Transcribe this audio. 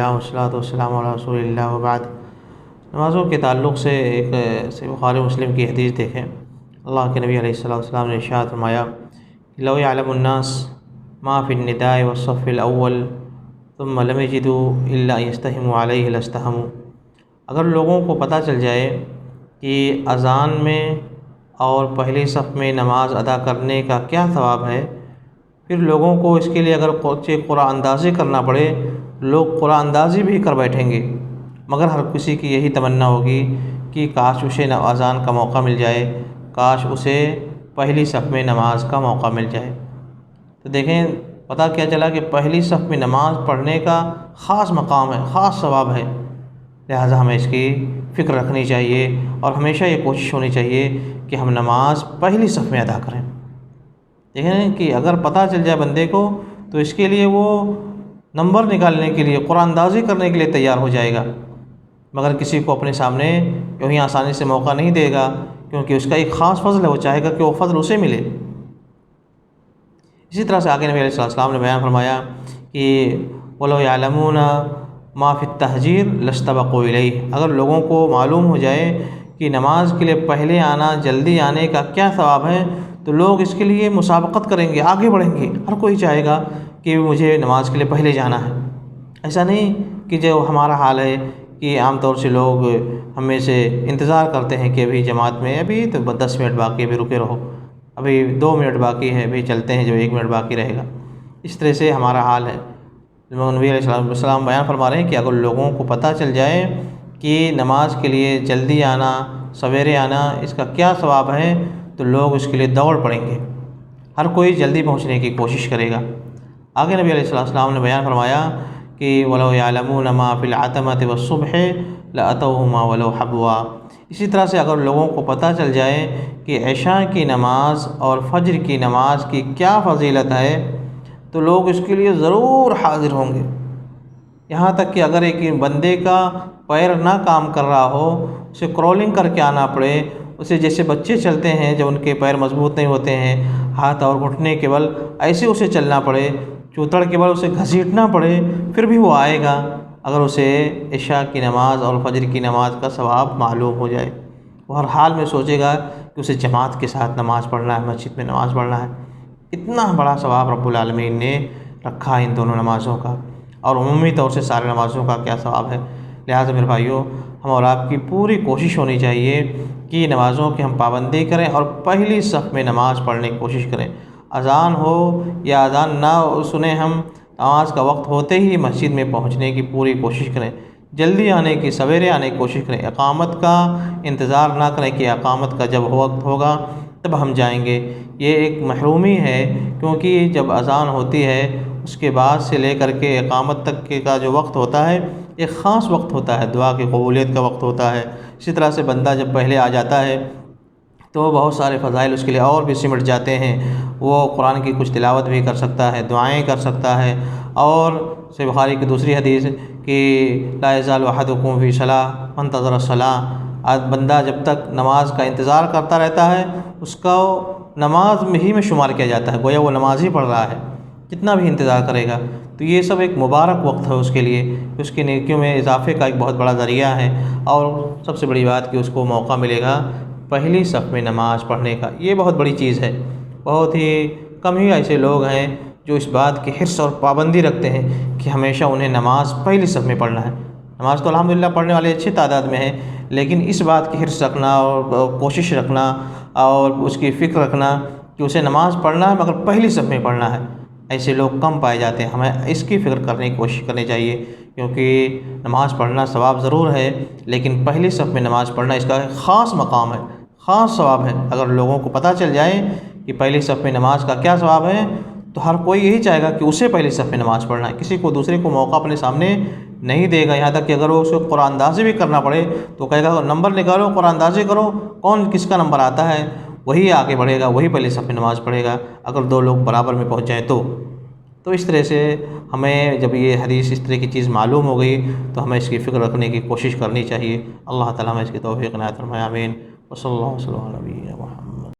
والصلاۃ والسلام علی رسول اللہ وبعد۔ نمازوں کے تعلق سے ایک بخاری مسلم کی حدیث دیکھیں۔ اللہ کے نبی علیہ السلام نے ارشاد فرمایا، لو يعلم الناس ما في النداء والصف الاول ثم لم يجدوا الا ان يستهموا عليه لاستهموا۔ اگر لوگوں کو پتہ چل جائے کہ اذان میں اور پہلی صف میں نماز ادا کرنے کا کیا ثواب ہے، پھر لوگوں کو اس کے لیے اگر قرآن اندازی کرنا پڑے، لوگ قرآن اندازی بھی کر بیٹھیں گے، مگر ہر کسی کی یہی تمنا ہوگی کہ کاش اسے اذان کا موقع مل جائے، کاش اسے پہلی صف میں نماز کا موقع مل جائے۔ تو دیکھیں پتہ کیا چلا کہ پہلی صف میں نماز پڑھنے کا خاص مقام ہے، خاص ثواب ہے، لہٰذا ہمیں اس کی فکر رکھنی چاہیے اور ہمیشہ یہ کوشش ہونی چاہیے کہ ہم نماز پہلی صف میں ادا کریں۔ دیکھیں کہ اگر پتہ چل جائے بندے کو تو اس کے لیے وہ نمبر نکالنے کے لیے، قرآن اندازی کرنے کے لیے تیار ہو جائے گا، مگر کسی کو اپنے سامنے یوں آسانی سے موقع نہیں دے گا، کیونکہ اس کا ایک خاص فضل ہے، وہ چاہے گا کہ وہ فضل اسے ملے۔ اسی طرح سے آگے نبی علیہ السلام نے بیان فرمایا کہ وَلَوْ يَعْلَمُونَ مَا فِي التَّحْجِيرِ لَاسْتَبَقُوا إِلَيْهِ۔ اگر لوگوں کو معلوم ہو جائے کہ نماز کے لیے پہلے آنا، جلدی آنے کا کیا ثواب ہے، تو لوگ اس کے لیے مسابقت کریں گے، آگے بڑھیں گے، ہر کوئی چاہے گا کہ مجھے نماز کے لیے پہلے جانا ہے۔ ایسا نہیں کہ جو ہمارا حال ہے کہ عام طور سے لوگ ہمیں سے انتظار کرتے ہیں کہ ابھی جماعت میں ابھی تو 10 منٹ باقی، ابھی رکے رہو، ابھی 2 منٹ باقی ہے، ابھی چلتے ہیں جو 1 منٹ باقی رہے گا۔ اس طرح سے ہمارا حال ہے۔ نبی علیہ السلام بیان فرما رہے ہیں کہ اگر لوگوں کو پتہ چل جائے کہ نماز کے لیے جلدی آنا، سویرے آنا، اس کا کیا ثواب ہے، تو لوگ اس کے لیے دوڑ پڑیں گے، ہر کوئی جلدی پہنچنے کی کوشش کرے گا۔ آگے نبی علیہ السلام نے بیان فرمایا کہ وَلَوْ يَعْلَمُونَ مَا فِي الْعَتَمَةِ وَالصُّبْحِ لَأَتَوْهُمَا وَلَوْ حَبْوًا۔ اسی طرح سے اگر لوگوں کو پتہ چل جائے کہ عشاء کی نماز اور فجر کی نماز کی کیا فضیلت ہے، تو لوگ اس کے لیے ضرور حاضر ہوں گے، یہاں تک کہ اگر ایک بندے کا پیر نہ کام کر رہا ہو، اسے کرولنگ کر کے آنا پڑے، اسے جیسے بچے چلتے ہیں جب ان کے پیر مضبوط نہیں ہوتے ہیں، ہاتھ اور گھٹنے کے بل ایسے اسے چلنا پڑے، چوتڑ کے بل اسے گھسیٹنا پڑے، پھر بھی وہ آئے گا، اگر اسے عشاء کی نماز اور فجر کی نماز کا ثواب معلوم ہو جائے۔ وہ ہر حال میں سوچے گا کہ اسے جماعت کے ساتھ نماز پڑھنا ہے، مسجد میں نماز پڑھنا ہے۔ اتنا بڑا ثواب رب العالمین نے رکھا ہے ان دونوں نمازوں کا، اور عمومی طور سے سارے نمازوں کا کیا ثواب ہے۔ لہٰذا میرے بھائیوں، ہم اور آپ کی پوری کوشش ہونی چاہیے کہ نمازوں کی ہم پابندی کریں اور پہلی صف میں نماز پڑھنے کی کوشش کریں۔ اذان ہو یا اذان نہ سنیں، ہم نماز کا وقت ہوتے ہی مسجد میں پہنچنے کی پوری کوشش کریں، جلدی آنے کی، سویرے آنے کی کوشش کریں، اقامت کا انتظار نہ کریں کہ اقامت کا جب وقت ہوگا تب ہم جائیں گے۔ یہ ایک محرومی ہے، کیونکہ جب اذان ہوتی ہے اس کے بعد سے لے کر کے اقامت تک کا جو وقت ہوتا ہے، ایک خاص وقت ہوتا ہے، دعا کی قبولیت کا وقت ہوتا ہے۔ اسی طرح سے بندہ جب پہلے آ جاتا ہے تو بہت سارے فضائل اس کے لیے اور بھی سمٹ جاتے ہیں، وہ قرآن کی کچھ تلاوت بھی کر سکتا ہے، دعائیں کر سکتا ہے، اور صحیح بخاری کی دوسری حدیث کہ لا یزال احدکم فی صلاۃ منتظر الصلاۃ، بندہ جب تک نماز کا انتظار کرتا رہتا ہے اس کا نماز میں ہی شمار کیا جاتا ہے، گویا وہ نماز ہی پڑھ رہا ہے، کتنا بھی انتظار کرے گا۔ تو یہ سب ایک مبارک وقت ہے اس کے لیے، اس کی نیکیوں میں اضافے کا ایک بہت بڑا ذریعہ ہے، اور سب سے بڑی بات کہ اس کو موقع ملے گا پہلی صف میں نماز پڑھنے کا۔ یہ بہت بڑی چیز ہے، بہت ہی کم ہی ایسے لوگ ہیں جو اس بات کی حرص اور پابندی رکھتے ہیں کہ ہمیشہ انہیں نماز پہلی صف میں پڑھنا ہے۔ نماز تو الحمدللہ پڑھنے والے اچھی تعداد میں ہیں، لیکن اس بات کی حرص رکھنا اور کوشش رکھنا اور اس کی فکر رکھنا کہ اسے نماز پڑھنا ہے مگر پہلی صف میں پڑھنا ہے، ایسے لوگ کم پائے جاتے ہیں۔ ہمیں اس کی فکر کرنے کی کوشش کرنی چاہیے، کیونکہ نماز پڑھنا ثواب ضرور ہے، لیکن پہلی صف میں نماز پڑھنا اس کا ایک خاص مقام ہے، خاص ثواب ہے۔ اگر لوگوں کو پتہ چل جائے کہ پہلی صف میں نماز کا کیا ثواب ہے، تو ہر کوئی یہی چاہے گا کہ اسے پہلی صف میں نماز پڑھنا ہے، کسی کو دوسرے کو موقع اپنے سامنے نہیں دے گا، یہاں تک کہ اگر وہ اسے قرآن اندازی بھی کرنا پڑے تو کہے گا نمبر نکالو، قرآن اندازی کرو، کون کس کا نمبر آتا ہے وہی آگے بڑھے گا، وہی پہلی صف میں نماز پڑھے گا، اگر 2 لوگ برابر میں پہنچ جائیں تو اس طرح سے ہمیں جب یہ حدیث اس طرح کی چیز معلوم ہو گئی تو ہمیں اس کی فکر رکھنے کی کوشش کرنی چاہیے۔ اللہ تعالیٰ ہمیں اس کی توفیق عنایت فرمائے، آمین۔ وصلی اللہ وسلم علی نبینا محمد۔